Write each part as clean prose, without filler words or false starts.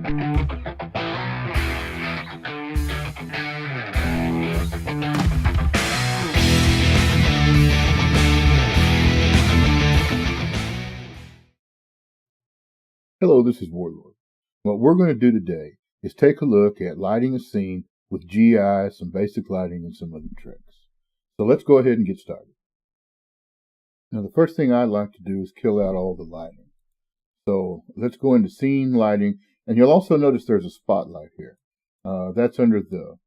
Hello, this is Warlord. What we're going to do today is take a look at lighting a scene with GI, some basic lighting, and some other tricks. So let's go ahead and get started. Now, the first thing I'd like to do is kill out all the lighting. So let's go into scene lighting, and you'll also notice there's a spotlight here. That's under the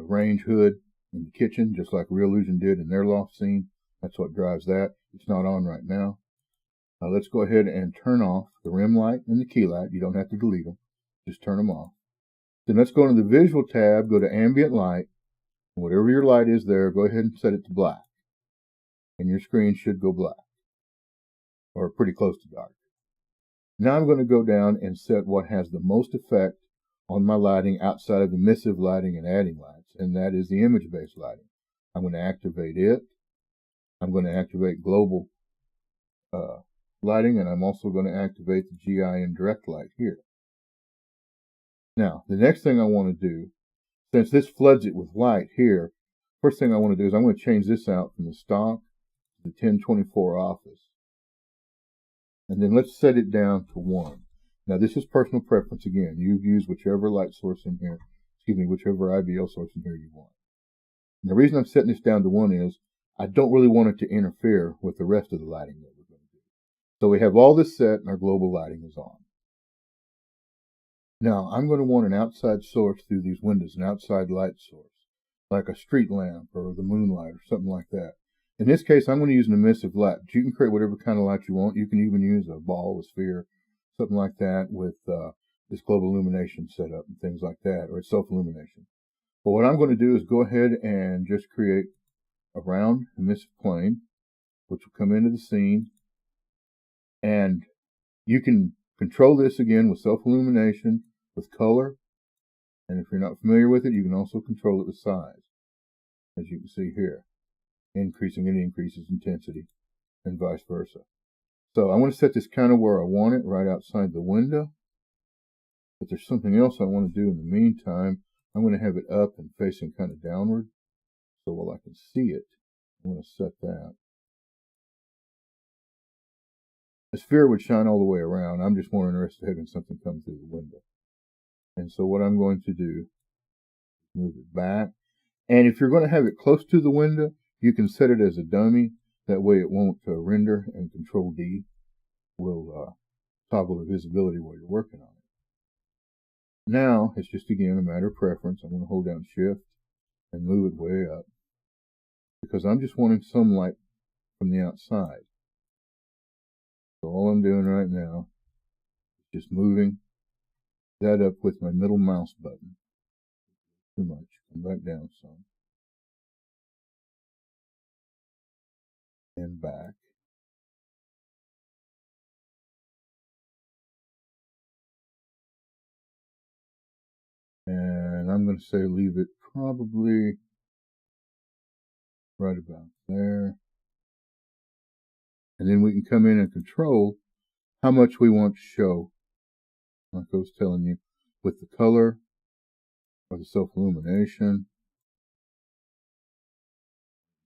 range hood in the kitchen, just like Real Illusion did in their loft scene. That's what drives that. It's not on right now. Let's go ahead and turn off the rim light and the key light. You don't have to delete them. Just turn them off. Then let's go into the visual tab, go to ambient light. Whatever your light is there, go ahead and set it to black. And your screen should go black, or pretty close to dark. Now I'm going to go down and set what has the most effect on my lighting outside of emissive lighting and adding lights, and that is the image-based lighting. I'm going to activate it. I'm going to activate global lighting, and I'm also going to activate the GI indirect light here. Now, the next thing I want to do, since this floods it with light here, first thing I want to do is I'm going to change this out from the stock to the 1024 office. And then let's set it down to 1. Now, this is personal preference again. You use whichever light source in here, whichever IBL source in here you want. And the reason I'm setting this down to 1 is I don't really want it to interfere with the rest of the lighting that we're going to do. So we have all this set and our global lighting is on. Now, I'm going to want an outside source through these windows, an outside light source, like a street lamp or the moonlight or something like that. In this case, I'm going to use an emissive light. But you can create whatever kind of light you want. You can even use a ball, a sphere, something like that with this global illumination setup and things like that, or self-illumination. But what I'm going to do is go ahead and just create a round emissive plane, which will come into the scene. And you can control this again with self-illumination, with color. And if you're not familiar with it, you can also control it with size, as you can see here. Increasing it increases intensity, and vice versa. So I want to set this kind of where I want it, right outside the window. But there's something else I want to do in the meantime. I'm going to have it up and facing kind of downward. So while I can see it, I'm going to set that. The sphere would shine all the way around. I'm just more interested in having something come through the window. And so what I'm going to do, move it back. And if you're going to have it close to the window, you can set it as a dummy. That way it won't render, and Control D will toggle the visibility while you're working on it. Now, it's just again a matter of preference. I'm going to hold down Shift and move it way up, because I'm just wanting some light from the outside. So all I'm doing right now is just moving that up with my middle mouse button. Too much. Come back down some. And back. And I'm going to say leave it probably right about there. And then we can come in and control how much we want to show, like I was telling you, with the color or the self-illumination.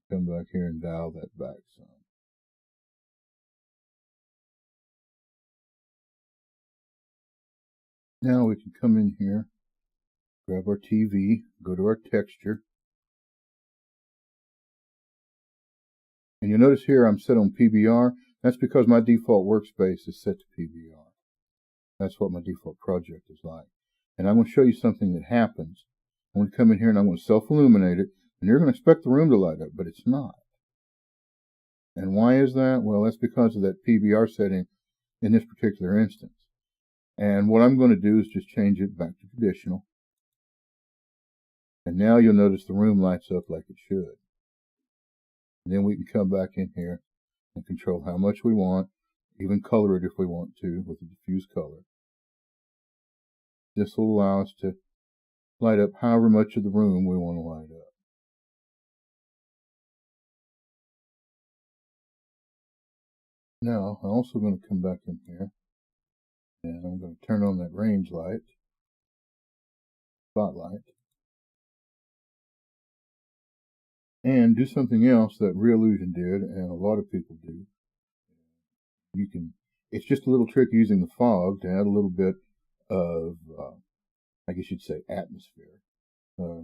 Come back here and dial that back some. Now we can come in here, grab our TV, go to our texture. And you'll notice here I'm set on PBR. That's because my default workspace is set to PBR. That's what my default project is like. And I'm going to show you something that happens. I'm going to come in here and I'm going to self-illuminate it. And you're going to expect the room to light up, but it's not. And why is that? Well, that's because of that PBR setting in this particular instance. And what I'm going to do is just change it back to traditional. And now you'll notice the room lights up like it should. And then we can come back in here and control how much we want, even color it if we want to with a diffuse color. This will allow us to light up however much of the room we want to light up. Now, I'm also going to come back in here And I'm going to turn on that range light, spotlight, and do something else that Reallusion did, and a lot of people do. It's just a little trick using the fog to add a little bit of, I guess you'd say, atmosphere,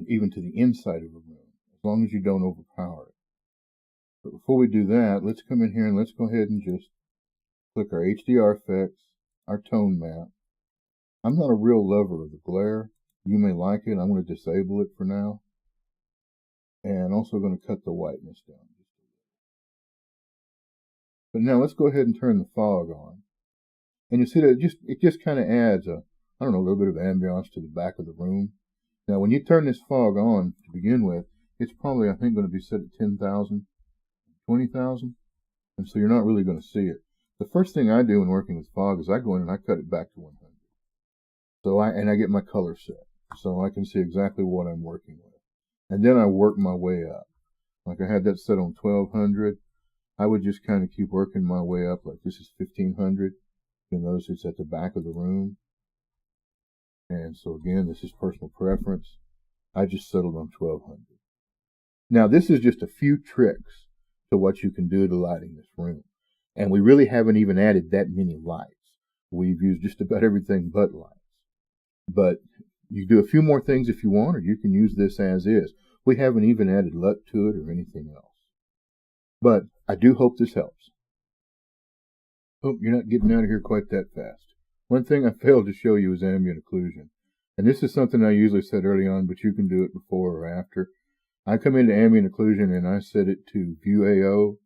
even to the inside of a room, as long as you don't overpower it. But before we do that, let's come in here and let's go ahead and just click our HDR effects, our tone map. I'm not a real lover of the glare. You may like it. I'm going to disable it for now. And also going to cut the whiteness down. But now let's go ahead and turn the fog on. And you see that it just kind of adds a little bit of ambiance to the back of the room. Now when you turn this fog on to begin with, it's probably, I think, going to be set at 10,000, 20,000. And so you're not really going to see it. The first thing I do when working with fog is I go in and I cut it back to 100. So I get my color set so I can see exactly what I'm working with. And then I work my way up. Like I had that set on 1200. I would just kind of keep working my way up. Like this is 1500. You'll notice it's at the back of the room. And so again, this is personal preference. I just settled on 1200. Now this is just a few tricks to what you can do to lighting this room. And we really haven't even added that many lights. We've used just about everything but lights. But you do a few more things if you want, or you can use this as is. We haven't even added LUT to it or anything else. But I do hope this helps. Oh, you're not getting out of here quite that fast. One thing I failed to show you is ambient occlusion. And this is something I usually said early on, but you can do it before or after. I come into ambient occlusion and I set it to view AO.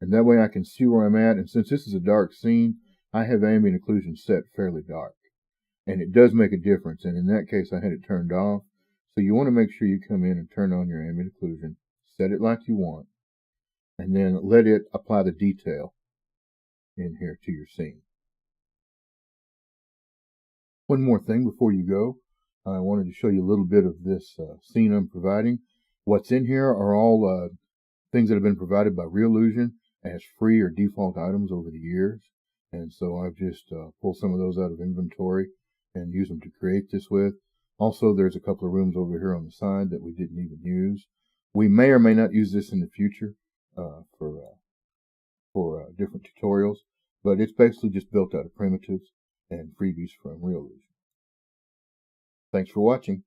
And that way I can see where I'm at. And since this is a dark scene, I have ambient occlusion set fairly dark. And it does make a difference. And in that case, I had it turned off. So you want to make sure you come in and turn on your ambient occlusion. Set it like you want. And then let it apply the detail in here to your scene. One more thing before you go. I wanted to show you a little bit of this scene I'm providing. What's in here are all things that have been provided by Reallusion as free or default items over the years. And so I've just pulled some of those out of inventory and used them to create this with. Also, there's a couple of rooms over here on the side that we didn't even use. We may or may not use this in the future for different tutorials, but it's basically just built out of primitives and freebies from Reallusion. Thanks for watching.